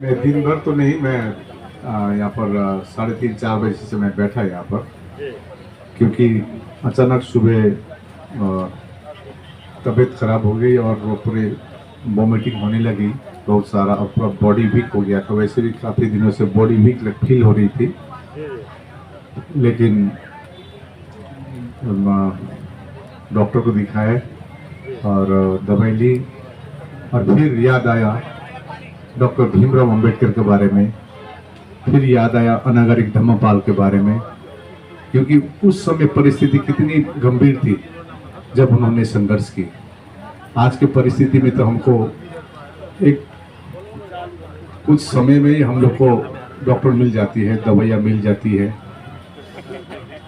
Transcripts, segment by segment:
मैं दिन भर तो नहीं, मैं यहाँ पर 3:30-4 बजे से मैं बैठा यहाँ पर, क्योंकि अचानक सुबह तबीयत खराब हो गई और वो पूरे वॉमिटिंग होने लगी बहुत सारा, और पूरा बॉडी वीक हो गया। तो वैसे भी काफ़ी दिनों से बॉडी वीक फील हो रही थी, लेकिन डॉक्टर को दिखाया और दवाई ली, और फिर याद आया डॉक्टर भीमराव अंबेडकर के बारे में, फिर याद आया अनागरिक धम्मपाल के बारे में, क्योंकि उस समय परिस्थिति कितनी गंभीर थी जब उन्होंने संघर्ष की। आज की परिस्थिति में तो हमको एक कुछ समय में ही हम लोग को डॉक्टर मिल जाती है, दवाइयाँ मिल जाती है।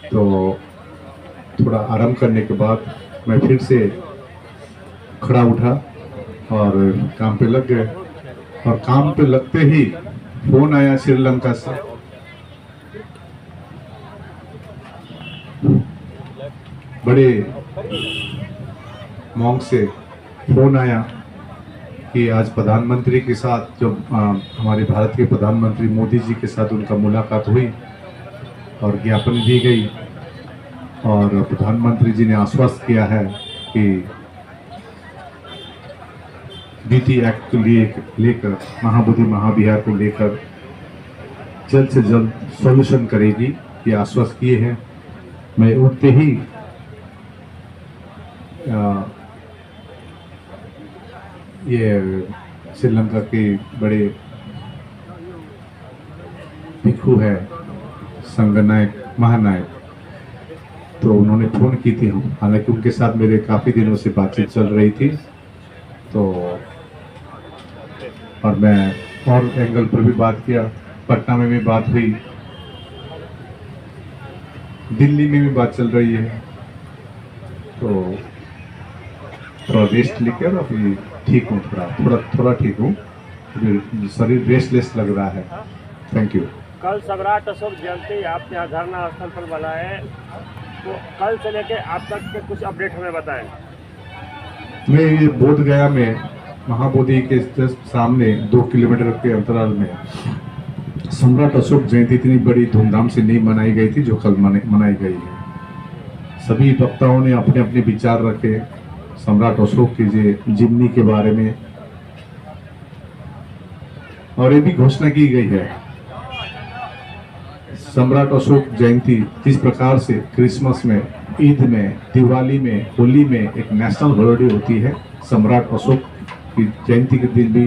तो थोड़ा आराम करने के बाद मैं फिर से खड़ा उठा और काम पे लग गए, और काम पे लगते ही फोन आया श्रीलंका से। बड़े मॉन्ग से फोन आया कि आज प्रधानमंत्री के साथ, जो हमारे भारत के प्रधानमंत्री मोदी जी के साथ उनका मुलाकात हुई और ज्ञापन दी गई, और प्रधानमंत्री जी ने आश्वस्त किया है कि बीटी एक्ट को लेकर महाबोधि महाविहार को लेकर जल्द से जल्द सॉल्यूशन करेगी, ये आश्वस्त किए हैं। मैं उठते ही ये श्रीलंका के बड़े भिक्षु है, संघ नायक, महानायक, तो उन्होंने फ़ोन की थी। हालांकि उनके साथ मेरे काफ़ी दिनों से बातचीत चल रही थी, तो और मैं और एंगल पर भी बात किया, पटना में भी बात हुई, दिल्ली में भी बात चल रही है। तो थोड़ा रेस्ट लेकर अभी ठीक हूँ, थोड़ा ठीक हूँ, शरीर रेस्टलेस लग रहा है। Thank you. कल सम्राट अशोक जयंती आप यहाँ धरना स्थल पर बनाए, तो कल से लेकर आप तक के कुछ अपडेट हमें बताएं। मैं ये बोध गया में महाबोधि के जस्ट सामने 2 किलोमीटर के अंतराल में सम्राट अशोक जयंती इतनी बड़ी धूमधाम से नहीं मनाई गई थी जो कल मनाई गई है। सभी वक्ताओं ने अपने अपने विचार रखे सम्राट अशोक की जीवनी के बारे में, और ये भी घोषणा की गई है सम्राट अशोक जयंती जिस प्रकार से क्रिसमस में, ईद में, दिवाली में, होली में एक नेशनल हॉलिडे होती है, सम्राट अशोक की जयंती के दिन भी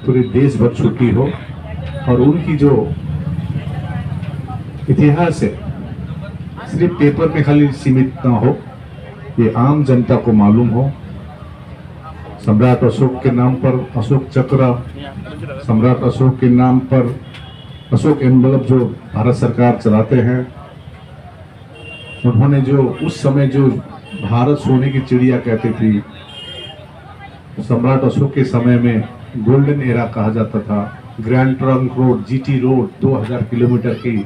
पूरे देश भर छुट्टी हो, और उनकी जो इतिहास है सिर्फ पेपर में खाली सीमित ना हो, ये आम जनता को मालूम हो। सम्राट अशोक के नाम पर अशोक चक्र, सम्राट अशोक के नाम पर अशोक एनवलप जो भारत सरकार चलाते हैं, उन्होंने जो उस समय जो भारत सोने की चिड़िया कहती थी, सम्राट अशोक के समय में गोल्डन एरा कहा जाता था। Grand trunk road, GT road 2000 kilometre की,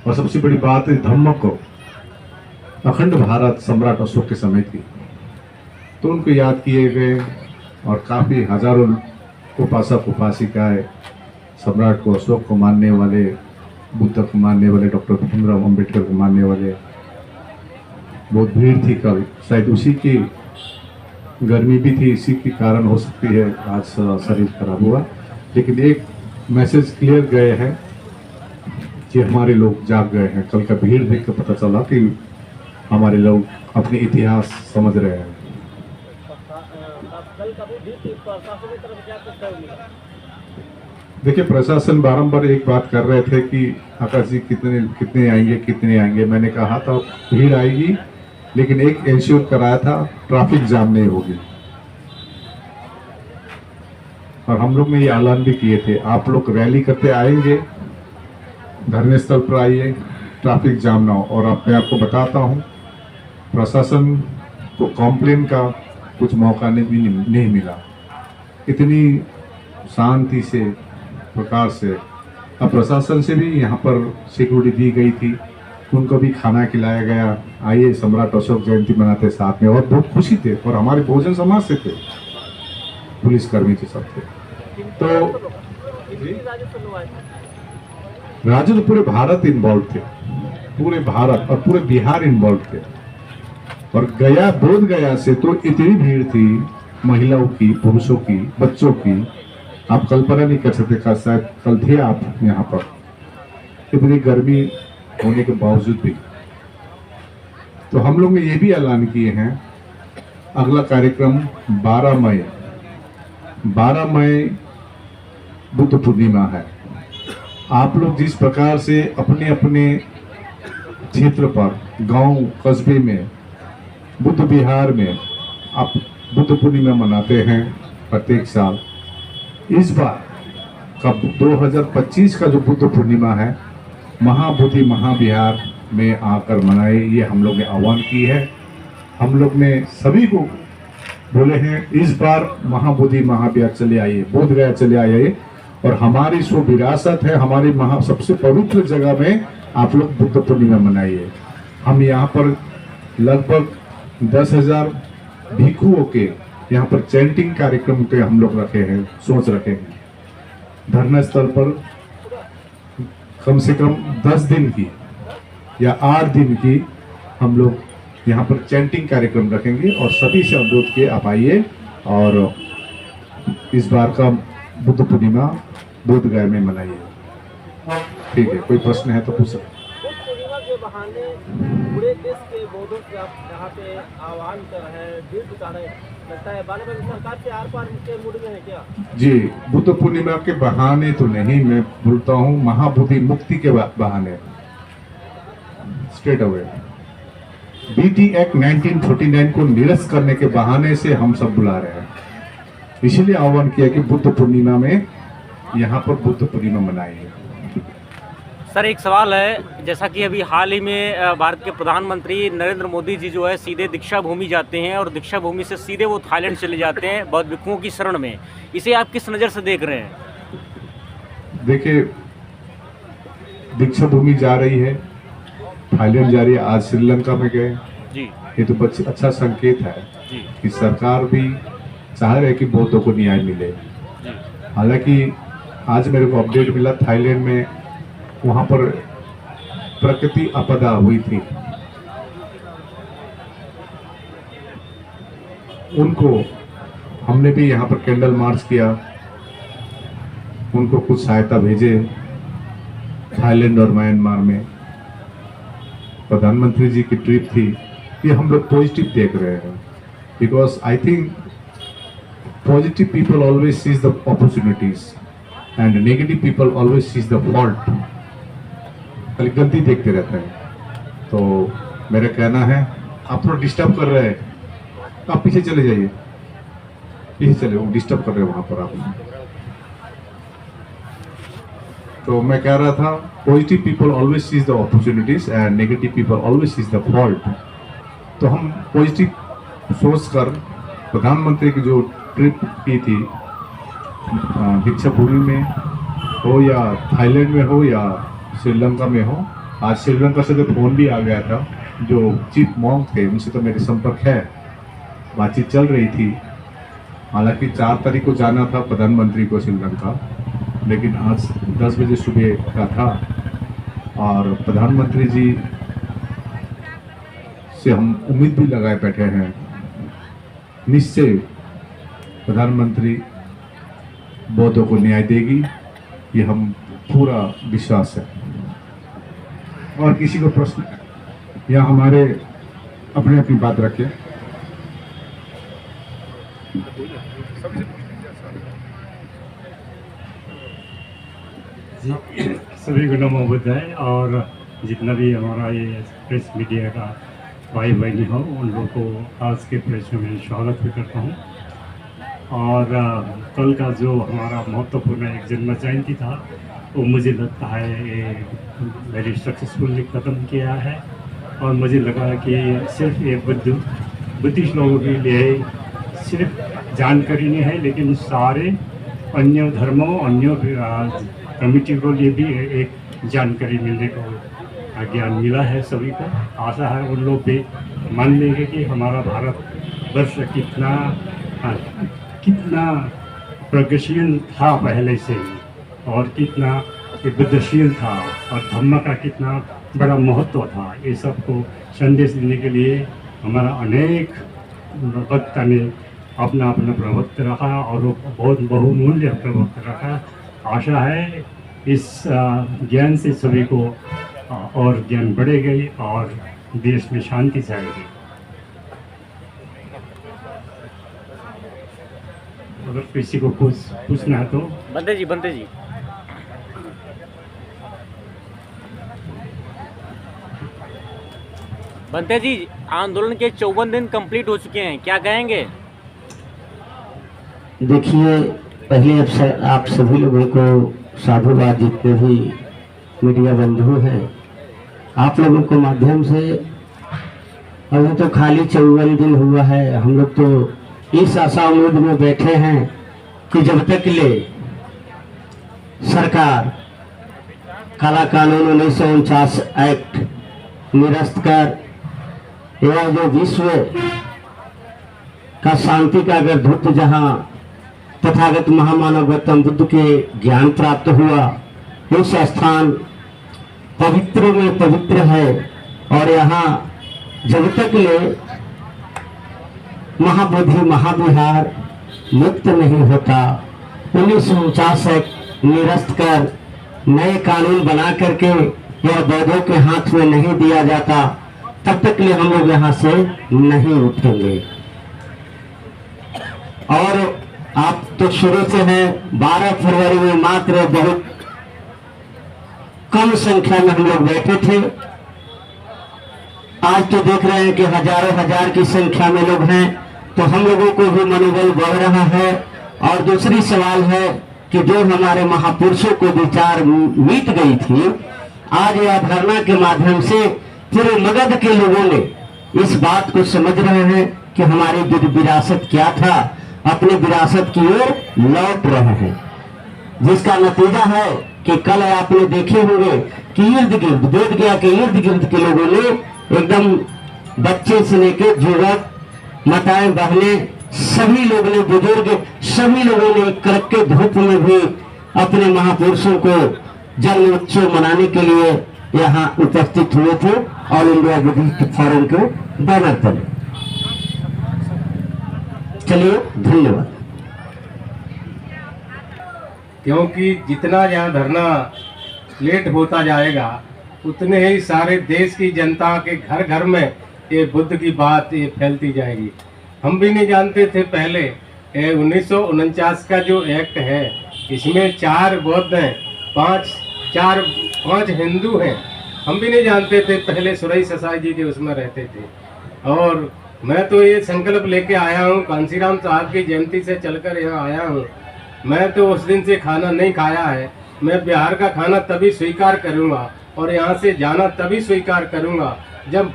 और सबसे बड़ी बात है धम्मक अखंड भारत सम्राट अशोक के समय की। तो उनको याद किए गए, और काफ़ी हजारों उपासक उपासिकाएं सम्राट को, अशोक को मानने वाले, बुद्ध को मानने वाले, डॉक्टर भीमराव अंबेडकर को मानने वाले, बहुत भीड़ थी कल। शायद उसी की गर्मी भी थी, इसी के कारण हो सकती है आज शरीर खराब हुआ, लेकिन एक मैसेज क्लियर गए हैं कि हमारे लोग जाग गए हैं। कल का भीड़ देख कर पता चला कि हमारे लोग अपने इतिहास समझ रहे हैं। देखिए, प्रशासन बारंबार एक बात कर रहे थे कि आकाश जी कितने आएंगे। मैंने कहा था भीड़ आएगी, लेकिन एक इंश्योर कराया था, ट्रैफिक जाम नहीं होगी। और हम लोग ने ये ऐलान भी किए थे, आप लोग रैली करते आएंगे, धरने स्थल पर आइए, ट्रैफिक जाम ना हो। और मैं आपको बताता हूँ, प्रशासन को कॉम्प्लेन का कुछ मौका नहीं मिला, इतनी शांति से प्रकार से। अब प्रशासन से भी यहाँ पर सिक्योरिटी दी गई थी, उनको भी खाना खिलाया गया, आइए सम्राट अशोक जयंती मनाते साथ में, और बहुत खुशी थे। और हमारे बहुजन समाज से थे, पुलिसकर्मी थे, सब थे। तो राजू तो पूरे भारत इन्वॉल्व थे, पूरे भारत और पूरे बिहार इन्वॉल्व थे। और गया, बोध गया से तो इतनी भीड़ थी, महिलाओं की, पुरुषों की, बच्चों की, आप कल्पना नहीं कर सकते। का शायद कल थे आप यहाँ पर, इतनी गर्मी होने के बावजूद भी। तो हम लोग ने ये भी ऐलान किए हैं, अगला कार्यक्रम 12 मई बुद्ध पूर्णिमा है। आप लोग जिस प्रकार से अपने अपने क्षेत्र पर, गांव कस्बे में, बुद्ध विहार में आप बुद्ध पूर्णिमा मनाते हैं प्रत्येक साल, इस बार का 2025 का जो बुद्ध पूर्णिमा है, महाबोधि महाविहार में आकर मनाए, ये हम लोग ने आह्वान की है। हम लोग ने सभी को बोले हैं, इस बार महाबोधि महाविहार चले आइए, बोध गया चले आइए, और हमारी जो विरासत है, हमारी सबसे पवित्र जगह में आप लोग बुद्ध पूर्णिमा मनाइए। हम यहाँ पर लगभग 10,000 भिक्षुओं के यहाँ पर चैंटिंग कार्यक्रम के हम लोग रखे हैं, सोच रखे हैं। धरना स्थल पर कम से कम 10 दिन की या 8 दिन की हम लोग यहाँ पर चैंटिंग कार्यक्रम रखेंगे, और सभी से अनुरोध के आप आइए और इस बार का बुद्ध पूर्णिमा बोध गया में मनाइए। ठीक है, कोई प्रश्न है तो पूछ सकते। बुद्ध पूर्णिमा के बहाने पूरे देश के बौद्धों से आप यहाँ पे आह्वान कर रहे हैं, भीड़ जुटा रहे हैं, लगता है बाले बाले सरकार से आर पार के मूड में है क्या? जी, बुद्ध पूर्णिमा के बहाने तो नहीं, मैं बोलता हूँ महाबोधि मुक्ति के बहाने, स्ट्रेट अवे। बीटी एक्ट 1949 को निरस्त करने के बहाने से हम सब बुला रहे हैं, इसीलिए आह्वान किया कि बुद्ध पूर्णिमा में यहाँ पर बुद्ध पूर्णिमा मनाइए। सर एक सवाल है, जैसा कि अभी हाल ही में भारत के प्रधानमंत्री नरेंद्र मोदी जी जो है सीधे दीक्षा भूमि जाते हैं, और दीक्षा भूमि से सीधे वो थाईलैंड चले जाते हैं बौद्ध भिक्षुओं की शरण में, इसे आप किस नज़र से देख रहे हैं? देखिए, दीक्षा भूमि जा रही है, थाईलैंड जा रही है, आज श्रीलंका में गए जी, ये तो अच्छा संकेत है जी कि सरकार भी चाह रहे कि बौद्धों को न्याय मिले। हालांकि आज मेरे को अपडेट मिला, थाईलैंड में वहाँ पर प्रकृति आपदा हुई थी, उनको हमने भी यहाँ पर कैंडल मार्च किया, उनको कुछ सहायता भेजे थाईलैंड और म्यांमार में। प्रधानमंत्री जी की ट्रिप थी, ये हम लोग पॉजिटिव देख रहे हैं, because I think positive people always sees the opportunities and negative people always sees the fault, खाली गलती देखते रहते हैं। तो मेरा कहना है, आप थोड़ा डिस्टर्ब कर रहे हैं, आप पीछे चले जाइए, पीछे चले, वो डिस्टर्ब कर रहे हैं वहां पर आप। तो मैं कह रहा था, positive people always sees the opportunities and negative people always sees the fault. तो हम पॉजिटिव सोचकर प्रधानमंत्री की जो ट्रिप की थी, दीक्षा भूमि में हो या थाईलैंड में हो या श्रीलंका में हो, आज श्रीलंका से तो फोन भी आ गया था, जो चीफ मॉन्क थे उनसे तो मेरे संपर्क है, बातचीत चल रही थी। हालांकि 4 तारीख को जाना था प्रधानमंत्री को श्रीलंका, लेकिन आज 10 बजे सुबह का था, और प्रधानमंत्री जी से हम उम्मीद भी लगाए बैठे हैं, निश्चय प्रधानमंत्री बौद्धों को न्याय देगी, ये हम पूरा विश्वास है। और किसी को प्रश्न या हमारे अपने अपनी बात रखें। सभी को नमो बुद्धाय, और जितना भी हमारा ये प्रेस मीडिया का भाई बहनी हो, उन लोगों को आज के प्रेस में मैं स्वागत भी करता हूँ। और कल का जो हमारा महत्वपूर्ण एक जन्म जयंती था, वो मुझे लगता है ये वेरी सक्सेसफुली ख़त्म किया है, और मुझे लगा कि सिर्फ ये बुद्धिस्ट लोगों के लिए सिर्फ जानकारी नहीं है, लेकिन सारे अन्य धर्मों, अन्य कम्युनिटी को लिए भी एक जानकारी मिलने को ज्ञान मिला है सभी को। आशा है उन लोग भी मान लेंगे कि हमारा भारत वर्ष कितना प्रगतिशील था पहले से ही और कितना बुद्धिशील था और धम्म का कितना बड़ा महत्व था, ये सबको संदेश देने के लिए हमारा अनेक वक्ता ने अपना अपना प्रवक्ता रखा और वो बहुत बहुमूल्य प्रवक्ता रखा। आशा है इस ज्ञान से सभी को और ज्ञान बढ़ेगी और देश में शांति जाएगी। अगर किसी को कुछ पूछना है तो बंते जी बंते जी, आंदोलन के 54 दिन कंप्लीट हो चुके हैं, क्या कहेंगे? देखिए, पहले आप सभी लोगों को साधुवाद, जितने भी मीडिया बंधु हैं, आप लोगों के माध्यम से अभी तो खाली 54 दिन हुआ है। हम लोग तो इस आशा उम्मीद में बैठे हैं कि जब तक ले सरकार काला कानून 1949 एक्ट निरस्त कर यह जो विश्व का शांति का अगर धूत जहाँ तथागत महामानव गौतम बुद्ध के ज्ञान प्राप्त हुआ, उस स्थान पवित्र में पवित्र है और यहाँ जब तक ले महाबोधि महाविहार मुक्त नहीं होता, 1949 एक्ट निरस्त कर नए कानून बना करके यह बौद्धों के हाथ में नहीं दिया जाता, तब तक ले हम लोग यहाँ से नहीं उठेंगे। और आप तो शुरू से हैं, 12 फरवरी में मात्र बहुत कम संख्या में हम लोग बैठे थे। आज तो देख रहे हैं कि हजारों हजार की संख्या में लोग हैं, तो हम लोगों को भी मनोबल बढ़ रहा है। और दूसरी सवाल है कि जो हमारे महापुरुषों को विचार मीट गई थी, आज यह धरना के माध्यम से पूरे मगध के लोगों ने इस बात को समझ रहे हैं कि हमारी विरासत क्या था, अपने विरासत की ओर लौट रहे हैं, जिसका नतीजा है कि कल आपने देखे होंगे कि इर्द गिर्द बोध गया के इर्द गिर्द के लोगों ने एकदम बच्चे से लेकर युवक, माताएं, बहनें, सभी लोग ने, बुजुर्ग, सभी लोगों ने कड़के धूप में भी अपने महापुरुषों को जन्म उत्सव मनाने के लिए यहाँ उपस्थित हुए थे ऑल इंडिया बुद्धिस्ट फोरम के बैनर तले। चलिए, धन्यवाद। क्योंकि जितना यहाँ धरना लेट होता जाएगा, उतने ही सारे देश की जनता के घर घर में ये बुद्ध की बात ये फैलती जाएगी। हम भी नहीं जानते थे पहले, 1949 का जो एक्ट है, इसमें 4 बौद्ध हैं, 5 हिंदू हैं। हम भी नहीं जानते थे पहले, सुरई ससाई जी के उसमें रहते थे। और मैं तो ये संकल्प लेके आया हूँ, कांसीराम साहब की जयंती से चलकर यहाँ आया हूँ। मैं तो उस दिन से खाना नहीं खाया है। मैं बिहार का खाना तभी स्वीकार करूँगा और यहाँ से जाना तभी स्वीकार करूँगा जब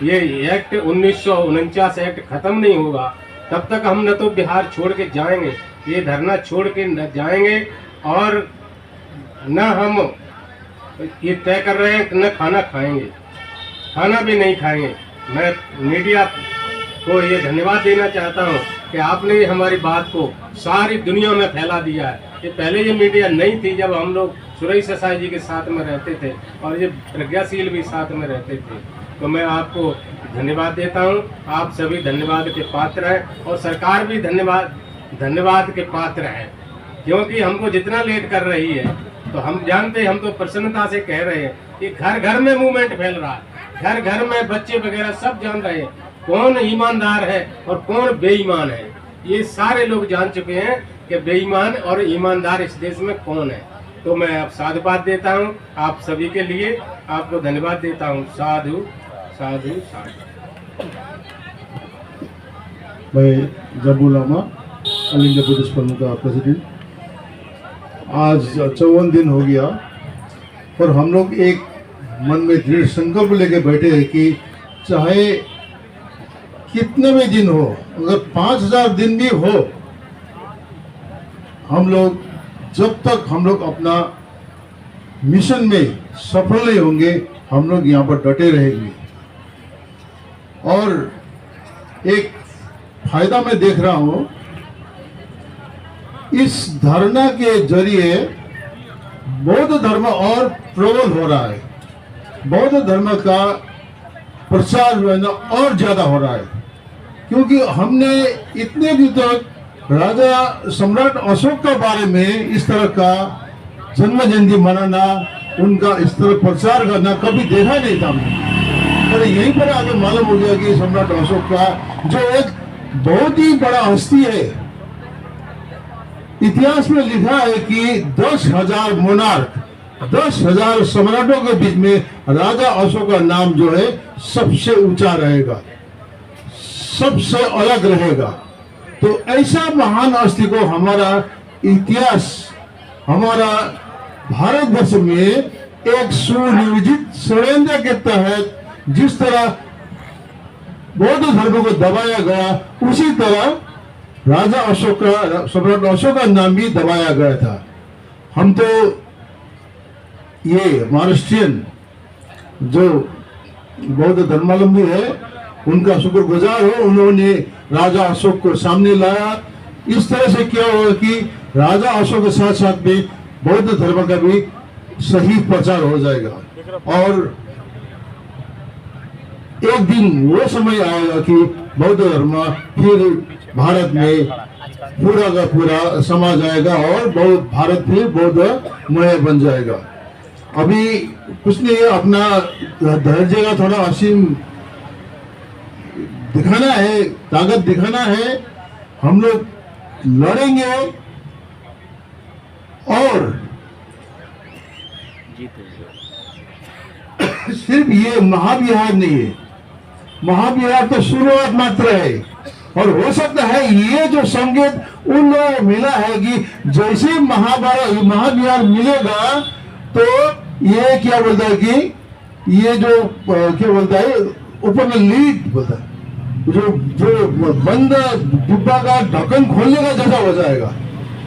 ये एक्ट 1949 एक्ट खत्म नहीं होगा। तब तक हम न तो बिहार छोड़ के जाएंगे, ये धरना छोड़ के न जाएंगे, और न हम ये तय कर रहे हैं न खाना खाएंगे, खाना भी नहीं खाएंगे। मैं मीडिया को ये धन्यवाद देना चाहता हूँ कि आपने हमारी बात को सारी दुनिया में फैला दिया है। ये पहले ये मीडिया नहीं थी, जब हम लोग सुरई ससाई जी के साथ में रहते थे और ये प्रज्ञाशील भी साथ में रहते थे। तो मैं आपको धन्यवाद देता हूँ। आप सभी धन्यवाद के पात्र हैं और सरकार भी धन्यवाद के पात्र है, क्योंकि हमको जितना लेट कर रही है, तो हम जानते हैं, हम तो प्रसन्नता से कह रहे हैं कि घर घर में मूवमेंट फैल रहा है, घर घर में बच्चे वगैरह सब जान रहे हैं कौन ईमानदार है और कौन बेईमान है। ये सारे लोग जान चुके हैं कि बेईमान और ईमानदार इस देश में कौन है। तो मैं अब साधुवाद देता हूँ आप सभी के लिए, आपको धन्यवाद देता हूँ। साधु साधु साधु। मैं जबुलामा ऑल इंडिया बुद्धिस्ट फोरम का प्रेसिडेंट। आज 54 दिन हो गया और हम लोग एक मन में दृढ़ संकल्प लेके बैठे हैं कि चाहे कितने भी दिन हो, अगर 5000 दिन भी हो, हम लोग जब तक हम लोग अपना मिशन में सफल नहीं होंगे, हम लोग यहाँ पर डटे रहेंगे। और एक फायदा मैं देख रहा हूँ, इस धरना के जरिए बौद्ध धर्म और प्रबल हो रहा है, बौद्ध धर्म का प्रचार जो है ना और ज्यादा हो रहा है। क्योंकि हमने इतने दिन तक राजा सम्राट अशोक के बारे में इस तरह का जन्म जयंती मनाना, उनका इस तरह प्रचार करना कभी देखा नहीं था हमने। पर यहीं पर आगे मालूम हो गया कि सम्राट अशोक का जो एक बहुत ही बड़ा हस्ती है, इतिहास में लिखा है कि 10,000 मोनार्क, 10,000 सम्राटों के बीच में राजा अशोक का नाम जो है सबसे ऊंचा रहेगा, सबसे अलग रहेगा। तो ऐसा महान हस्ती को हमारा इतिहास, हमारा भारतवर्ष में एक सुनियोजित षड्यंत्र के तहत जिस तरह बौद्ध धर्म को दबाया गया, उसी तरह राजा अशोक का, सम्राट अशोक का नाम भी दबाया गया था। हम तो ये महाराष्ट्रियन जो बौद्ध धर्मावलंबी है उनका शुक्रगुजार हो, उन्होंने राजा अशोक को सामने लाया। इस तरह से क्या हुआ कि राजा अशोक के साथ साथ भी बौद्ध धर्म का भी सही प्रचार हो जाएगा। और एक दिन वो समय आएगा कि बौद्ध धर्म फिर भारत में पूरा का पूरा समा जाएगा और भारत फिर बौद्धमय बन जाएगा। अभी कुछ नहीं, अपना धैर्य का थोड़ा असीम दिखाना है, ताकत दिखाना है। हम लोग लड़ेंगे और सिर्फ ये महाविहार नहीं है, महाविहार तो शुरुआत मात्र है। और हो सकता है ये जो संकेत उन लोगों को मिला है कि जैसे महाविहार मिलेगा तो ये क्या बोलता है कि ये जो क्या बोलता है ऊपर में लीड बोलता है, जो बंद डिब्बा का ढक्कन खोलने का जैसा हो जाएगा।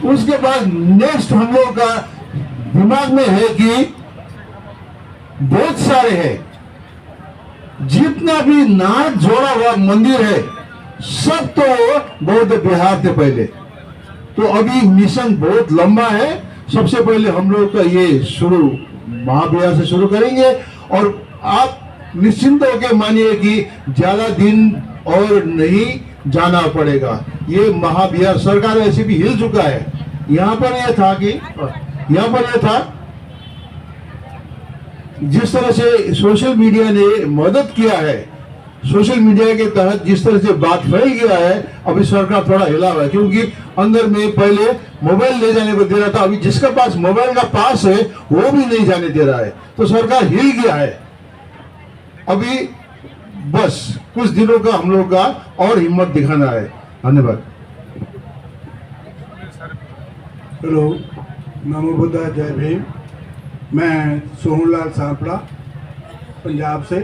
उसके बाद नेक्स्ट हम लोग का दिमाग में है कि बहुत सारे है, जितना भी नाथ जोड़ा हुआ मंदिर है सब तो बौद्ध विहार थे पहले। तो अभी मिशन बहुत लंबा है। सबसे पहले हम लोग का ये शुरू महाविहार से शुरू करेंगे और आप निश्चिंत होकर मानिए कि ज्यादा दिन और नहीं जाना पड़ेगा। ये महाविहार सरकार ऐसे भी हिल चुका है। यहाँ पर यह था कि जिस तरह से सोशल मीडिया ने मदद किया है, सोशल मीडिया के तहत जिस तरह से बात फैल गया है, अभी सरकार थोड़ा हिला हुआ है। क्योंकि अंदर में पहले मोबाइल ले जाने को दे रहा था, अभी जिसका पास मोबाइल का पास है वो भी नहीं जाने दे रहा है। तो सरकार हिल गया है। अभी बस कुछ दिनों का हम लोग का और हिम्मत दिखाना है। धन्यवाद। हेलो, नमो बुद्धा, जय भीम। मैं सोहनलाल सापड़ा पंजाब से,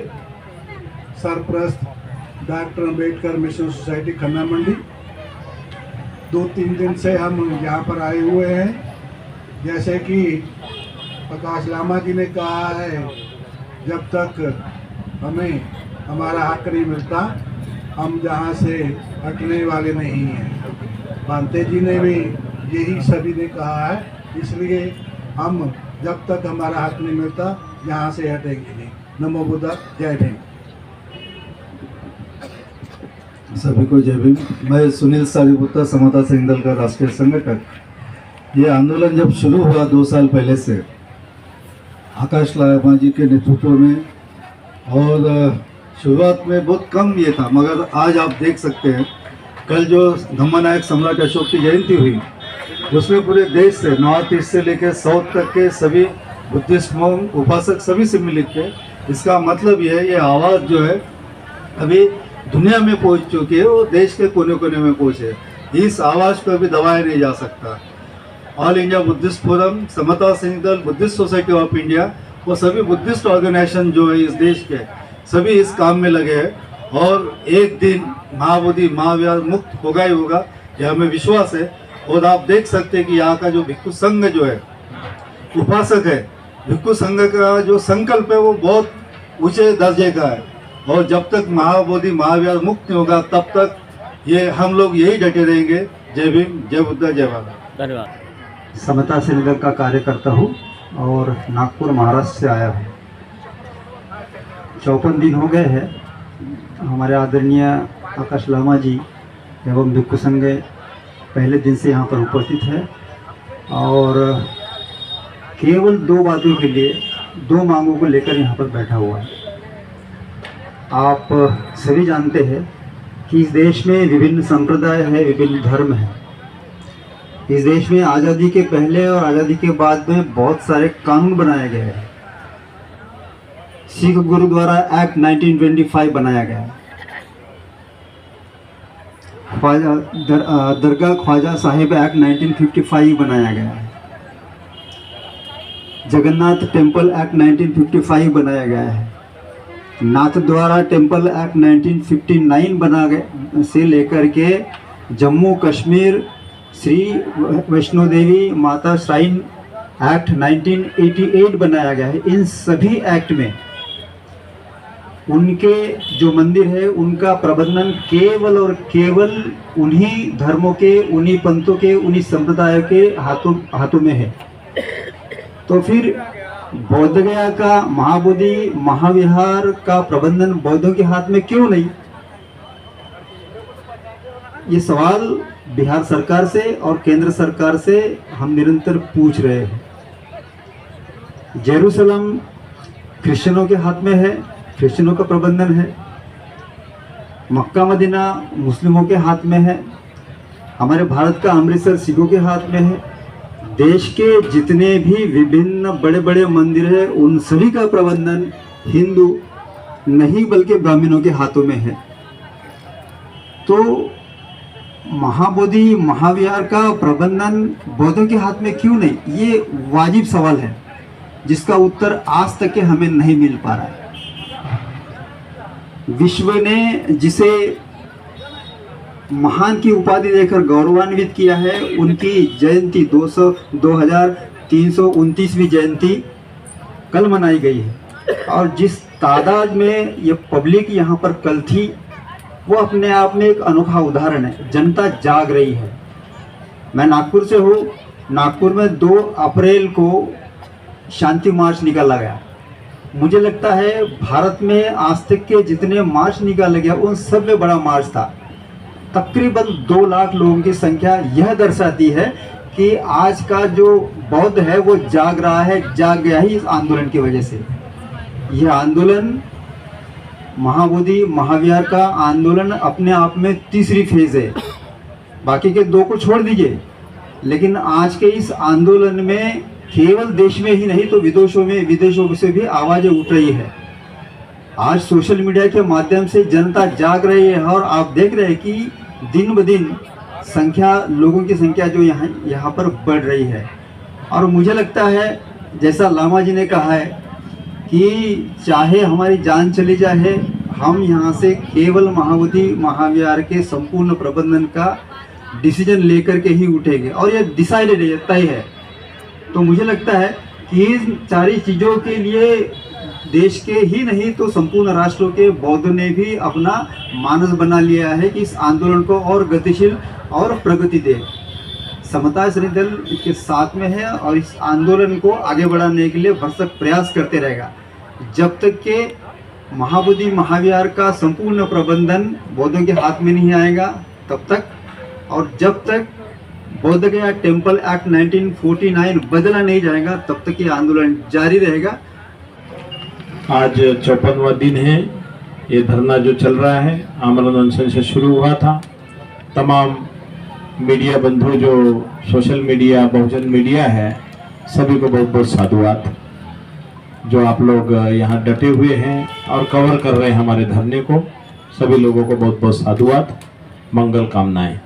सरप्रस्त doctor Ambedkar mission society Khanna Mandi. 2-3 दिन से हम यहाँ पर आए हुए हैं। जैसे कि प्रकाश लामा जी ने कहा है, जब तक हमें हमारा हक नहीं मिलता हम जहाँ से हटने वाले नहीं हैं। बांते जी ने भी यही सभी ने कहा है, इसलिए हम जब तक हमारा हक नहीं मिलता यहाँ से हटेंगे नहीं। नमो बुद्धा, जय भीम। सभी को जय भीम। मैं सुनील सारीपुत्ता, समता संघ दल का राष्ट्रीय संगठक। ये आंदोलन जब शुरू हुआ 2 साल पहले से आकाश लामा जी के नेतृत्व में, और शुरुआत में बहुत कम ये था, मगर आज आप देख सकते हैं कल जो धम्मनायक सम्राट अशोक की जयंती हुई उसमें पूरे देश से, नॉर्थ ईस्ट से लेकर साउथ तक के सभी बुद्धिस्ट मोंग उपासक सभी सम्मिलित थे। इसका मतलब ये है, ये आवाज़ जो है अभी दुनिया में पहुंच चुकी है, वो देश के कोने कोने में पहुंचे। इस आवाज़ को अभी दबाया नहीं जा सकता। ऑल इंडिया बुद्धिस्ट फोरम, समता संघ दल, बुद्धिस्ट सोसाइटी ऑफ इंडिया, वो सभी बुद्धिस्ट ऑर्गेनाइजेशन जो है इस देश के, सभी इस काम में लगे हैं। और एक दिन महाबोधि महाविहार मुक्त होगा ही होगा, यह हमें विश्वास है। और आप देख सकते हैं कि यहाँ का जो भिक्षु संघ जो है, उपासक है, भिक्षु संघ का जो संकल्प है वो बहुत ऊंचे दर्जे का है। और जब तक महाबोधि महाविहार मुक्त नहीं होगा तब तक ये हम लोग यही डटे रहेंगे। जय भीम, जय बुद्ध, जय भारत। धन्यवाद। समता सेनेदल का कार्यकर्ता हूँ और नागपुर महाराष्ट्र से आया हूँ। 54 दिन हो गए हैं। हमारे आदरणीय आकाश लामा जी एवं भिक्षु संघ पहले दिन से यहाँ पर उपस्थित है और केवल 2 बातों के लिए 2 मांगों को लेकर यहाँ पर बैठा हुआ है। आप सभी जानते हैं कि इस देश में विभिन्न संप्रदाय है, विभिन्न धर्म है। इस देश में आज़ादी के पहले और आज़ादी के बाद में बहुत सारे कानून बनाए गए हैं। सिख गुरुद्वारा एक्ट 1925 बनाया गया है। दरगाह ख्वाजा साहिब एक्ट 1955 बनाया गया है। जगन्नाथ टेम्पल एक्ट 1955 बनाया गया है। नाथद्वारा टेम्पल एक्ट 1959 बना गया से लेकर के जम्मू कश्मीर श्री वैष्णो देवी माता श्राइन एक्ट 1988 बनाया गया है। इन सभी एक्ट में उनके जो मंदिर है उनका प्रबंधन केवल और केवल उन्हीं धर्मों के, उन्हीं पंथों के, उन्हीं संप्रदायों के हाथों में है। तो फिर बोधगया का महाबोधि महाविहार का प्रबंधन बौद्धों के हाथ में क्यों नहीं? ये सवाल बिहार सरकार से और केंद्र सरकार से हम निरंतर पूछ रहे हैं। जेरूसलम क्रिश्चियनों के हाथ में है, क्रिश्चियनों का प्रबंधन है। मक्का मदीना मुस्लिमों के हाथ में है। हमारे भारत का अमृतसर सिखों के हाथ में है। देश के जितने भी विभिन्न बड़े बड़े मंदिर हैं उन सभी का प्रबंधन हिंदू नहीं बल्कि ब्राह्मणों के हाथों में है। तो महाबोधि महाविहार का प्रबंधन बौद्धों के हाथ में क्यों नहीं? ये वाजिब सवाल है जिसका उत्तर आज तक के हमें नहीं मिल पा रहा है। विश्व ने जिसे महान की उपाधि देकर गौरवान्वित किया है, उनकी जयंती 2329वीं जयंती कल मनाई गई है और जिस तादाद में ये पब्लिक यहाँ पर कल थी वो अपने आप में एक अनोखा उदाहरण है। जनता जाग रही है। मैं नागपुर से हूँ। नागपुर में 2 अप्रैल को शांति मार्च निकाला गया। मुझे लगता है भारत में आज तक के जितने मार्च निकाले गया उन सब में बड़ा मार्च था। तकरीबन 2 लाख लोगों की संख्या यह दर्शाती है कि आज का जो बौद्ध है वो जाग रहा है, जाग गया ही इस आंदोलन की वजह से। यह आंदोलन महाबोधि महाविहार का आंदोलन अपने आप में तीसरी फेज है। बाकी के 2 को छोड़ दीजिए, लेकिन आज के इस आंदोलन में केवल देश में ही नहीं तो विदेशों से भी आवाज़ें उठ रही है। आज सोशल मीडिया के माध्यम से जनता जाग रही है और आप देख रहे हैं कि दिन ब दिन लोगों की संख्या जो यहाँ पर बढ़ रही है। और मुझे लगता है जैसा लामा जी ने कहा है कि चाहे हमारी जान चली जाए, हम यहाँ से केवल महाबोधि महाविहार के संपूर्ण प्रबंधन का डिसीजन लेकर के ही उठेंगे और ये डिसाइडेड है, तय है। तो मुझे लगता है कि इन सारी चीज़ों के लिए देश के ही नहीं तो संपूर्ण राष्ट्रों के बौद्ध ने भी अपना मानस बना लिया है कि इस आंदोलन को और गतिशील और प्रगति दे। समता सेनेदल के साथ में है और इस आंदोलन को आगे बढ़ाने के लिए भरसक प्रयास करते रहेगा। जब तक के महाबोधि महाविहार का संपूर्ण प्रबंधन बौद्धों के हाथ में नहीं आएगा तब तक, और जब तक बोधगया टेम्पल एक्ट 1949 बदला नहीं जाएगा तब तक ये आंदोलन जारी रहेगा। आज 54वां दिन है। ये धरना जो चल रहा है आमरण अनशन से शुरू हुआ था। तमाम मीडिया बंधु जो सोशल मीडिया बहुजन मीडिया है सभी को बहुत बहुत साधुवाद। जो आप लोग यहाँ डटे हुए हैं और कवर कर रहे हैं हमारे धरने को, सभी लोगों को बहुत बहुत साधुवाद, मंगल कामनाएं।